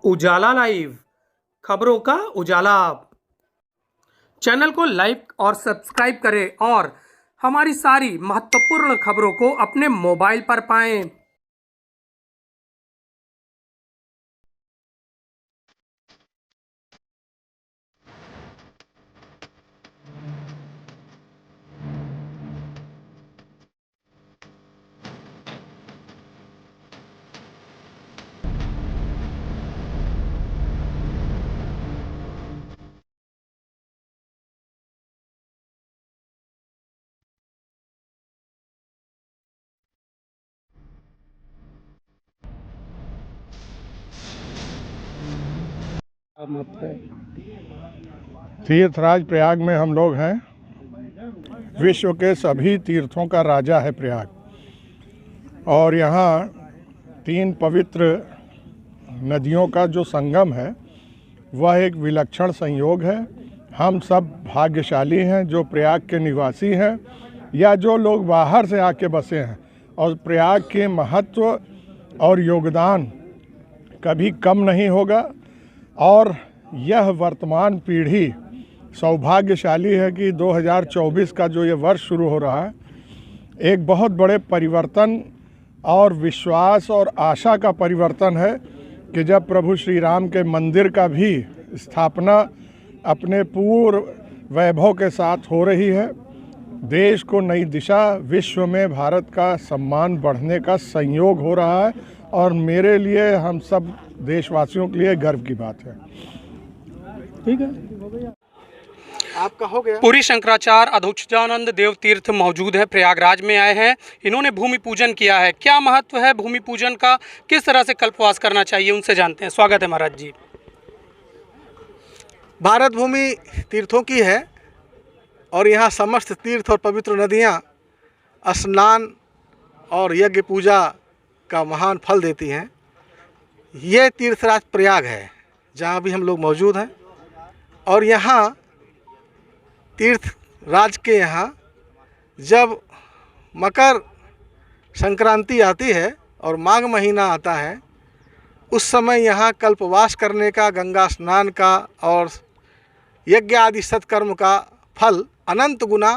उजाला live खबरों का उजाला। Channel को लाइक और सब्सक्राइब करें और हमारी सारी महत्वपूर्ण खबरों को अपने मोबाइल पर पाएं। तीर्थराज प्रयाग में हम लोग हैं। विश्व के सभी तीर्थों का राजा है प्रयाग, और यहाँ 3 पवित्र नदियों का जो संगम है वह एक विलक्षण संयोग है। हम सब भाग्यशाली हैं जो प्रयाग के निवासी हैं या जो लोग बाहर से आके बसे हैं, और प्रयाग के महत्व और योगदान कभी कम नहीं होगा। और यह वर्तमान पीढ़ी सौभाग्यशाली है कि 2024 का जो ये वर्ष शुरू हो रहा है, एक बहुत बड़े परिवर्तन और विश्वास और आशा का परिवर्तन है कि जब प्रभु श्री राम के मंदिर का भी स्थापना अपने पूर्ण वैभव के साथ हो रही है। देश को नई दिशा, विश्व में भारत का सम्मान बढ़ने का संयोग हो रहा है, और मेरे लिए, हम सब देशवासियों के लिए गर्व की बात है। ठीक है, आपका हो गया। पुरी शंकराचार्य अधोक्षजानंद देव तीर्थ मौजूद है, प्रयागराज में आए हैं। इन्होंने भूमि पूजन किया है। क्या महत्व है भूमि पूजन का, किस तरह से कल्पवास करना चाहिए, उनसे जानते हैं। स्वागत है महाराज जी। भारत भूमि तीर्थों की है और यहाँ समस्त तीर्थ और पवित्र नदियाँ स्नान और यज्ञ पूजा का महान फल देती हैं। ये तीर्थराज प्रयाग है जहाँ भी हम लोग मौजूद हैं, और यहाँ तीर्थ राज के यहाँ जब मकर संक्रांति आती है और माघ महीना आता है, उस समय यहाँ कल्पवास करने का, गंगा स्नान का और यज्ञ आदि सत्कर्म का फल अनंत गुना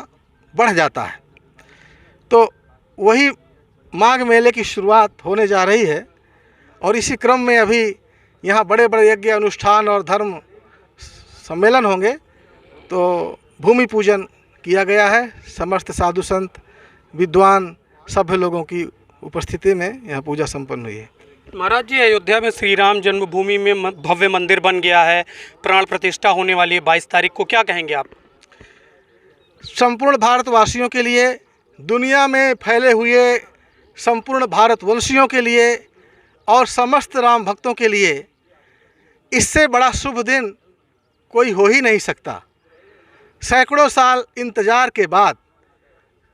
बढ़ जाता है। तो वही माघ मेले की शुरुआत होने जा रही है, और इसी क्रम में अभी यहाँ बड़े बड़े यज्ञ अनुष्ठान और धर्म सम्मेलन होंगे। तो भूमि पूजन किया गया है। समस्त साधु संत, विद्वान, सभ्य लोगों की उपस्थिति में यह पूजा संपन्न हुई है। महाराज जी, अयोध्या में श्री राम जन्मभूमि में भव्य मंदिर बन गया है, प्राण प्रतिष्ठा होने वाली है 22 तारीख को, क्या कहेंगे आप? संपूर्ण भारतवासियों के लिए, दुनिया में फैले हुए संपूर्ण भारतवंशियों के लिए और समस्त राम भक्तों के लिए इससे बड़ा शुभ दिन कोई हो ही नहीं सकता। सैकड़ों साल इंतज़ार के बाद,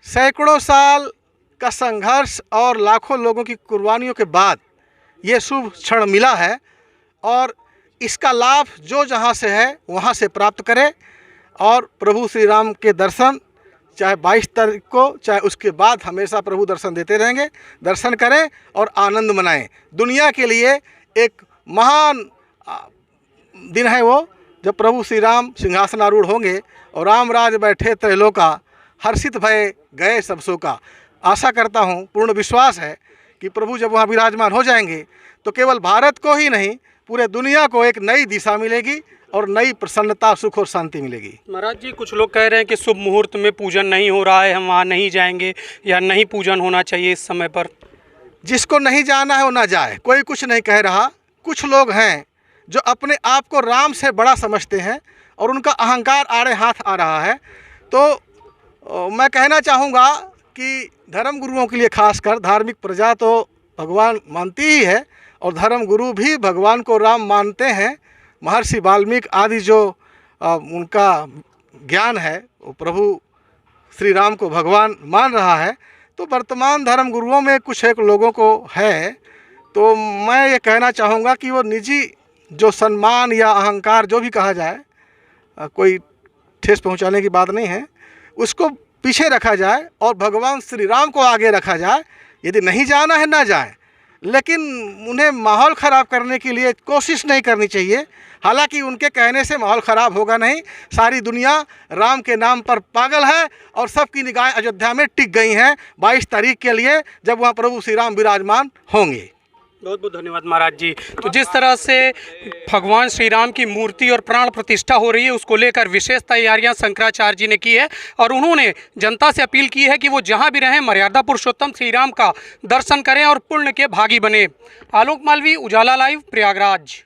सैकड़ों साल का संघर्ष और लाखों लोगों की कुर्बानियों के बाद ये शुभ क्षण मिला है, और इसका लाभ जो जहाँ से है वहाँ से प्राप्त करे, और प्रभु श्री राम के दर्शन चाहे 22 तारीख को चाहे उसके बाद हमेशा प्रभु दर्शन देते रहेंगे। दर्शन करें और आनंद मनाएं। दुनिया के लिए एक महान दिन है वो, जब प्रभु श्री राम सिंहासनारूढ़ होंगे और राम राज बैठे त्रैलोका, हर्षित भय गए सब शोका। आशा करता हूँ, पूर्ण विश्वास है कि प्रभु जब वहाँ विराजमान हो जाएंगे तो केवल भारत को ही नहीं, पूरे दुनिया को एक नई दिशा मिलेगी और नई प्रसन्नता, सुख और शांति मिलेगी। महाराज जी, कुछ लोग कह रहे हैं कि शुभ मुहूर्त में पूजन नहीं हो रहा है, हम वहाँ नहीं जाएंगे, या नहीं पूजन होना चाहिए इस समय पर। जिसको नहीं जाना है वो ना जाए, कोई कुछ नहीं कह रहा। कुछ लोग हैं जो अपने आप को राम से बड़ा समझते हैं और उनका अहंकार आड़े हाथ आ रहा है। तो मैं कहना चाहूँगा कि धर्म गुरुओं के लिए, खासकर धार्मिक प्रजा तो भगवान मानती ही है, और धर्म गुरु भी भगवान को राम मानते हैं। महर्षि वाल्मीकि आदि जो उनका ज्ञान है वो प्रभु श्री राम को भगवान मान रहा है। तो वर्तमान धर्म गुरुओं में कुछ एक लोगों को है, तो मैं ये कहना चाहूँगा कि वो निजी जो सम्मान या अहंकार जो भी कहा जाए, कोई ठेस पहुँचाने की बात नहीं है, उसको पीछे रखा जाए और भगवान श्री राम को आगे रखा जाए। यदि नहीं जाना है ना जाए, लेकिन उन्हें माहौल ख़राब करने के लिए कोशिश नहीं करनी चाहिए। हालांकि उनके कहने से माहौल ख़राब होगा नहीं। सारी दुनिया राम के नाम पर पागल है और सबकी निगाहें अयोध्या में टिक गई हैं 22 तारीख के लिए, जब वहाँ प्रभु श्री राम विराजमान होंगे। बहुत बहुत धन्यवाद महाराज जी। तो जिस तरह से भगवान श्री राम की मूर्ति और प्राण प्रतिष्ठा हो रही है, उसको लेकर विशेष तैयारियां शंकराचार्य जी ने की है और उन्होंने जनता से अपील की है कि वो जहां भी रहें मर्यादा पुरुषोत्तम श्री राम का दर्शन करें और पुण्य के भागी बने। आलोक मालवी, उजाला लाइव, प्रयागराज।